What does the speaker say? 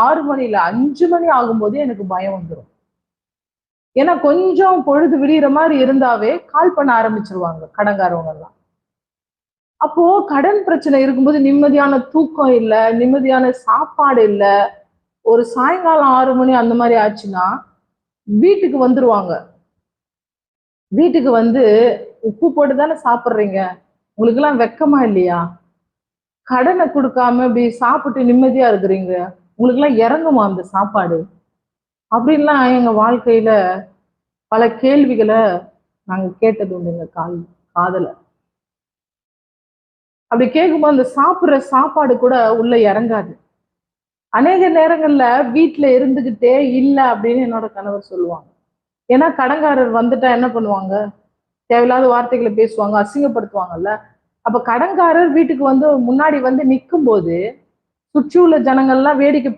6 மணி இல்ல 5 மணி ஆகும்போது எனக்கு பயம் வந்துடும். ஏன்னா கொஞ்சம் பொழுது விடிகிற மாதிரி இருந்தாவே கால் பண்ண ஆரம்பிச்சிருவாங்க கடன்காரவங்க எல்லாம். அப்போ கடன் பிரச்சனை இருக்கும்போது நிம்மதியான தூக்கம் இல்ல, நிம்மதியான சாப்பாடு இல்ல. ஒரு சாயங்காலம் 6 மணி அந்த மாதிரி ஆச்சுன்னா வீட்டுக்கு வந்துருவாங்க. வீட்டுக்கு வந்து உப்பு போட்டு தானே சாப்பிடுறீங்க, உங்களுக்கு எல்லாம் வெக்கமா இல்லையா? கடனை கொடுக்காம இப்படி சாப்பிட்டு நிம்மதியா இருக்கிறீங்க, உங்களுக்கு எல்லாம் இறங்குமா அந்த சாப்பாடு? அப்படின்லாம் எங்க வாழ்க்கையில பல கேள்விகளை நாங்க கேட்டது உண்டு எங்க காதல. அப்படி கேட்கும்போது அந்த சாப்பிடுற சாப்பாடு கூட உள்ள இறங்காது. அநேக நேரங்கள்ல வீட்டுல இருந்துகிட்டே இல்ல அப்படின்னு என்னோட கணவர் சொல்லுவாங்க. ஏன்னா கடன்காரர் வந்துட்டா என்ன பண்ணுவாங்க? தேவையில்லாத வார்த்தைகளை பேசுவாங்க, அசிங்கப்படுத்துவாங்கல்ல. அப்ப கடன்காரர் வீட்டுக்கு வந்து முன்னாடி வந்து நிக்கும் போது சுற்றி உள்ள ஜனங்கள்லாம் வேடிக்கை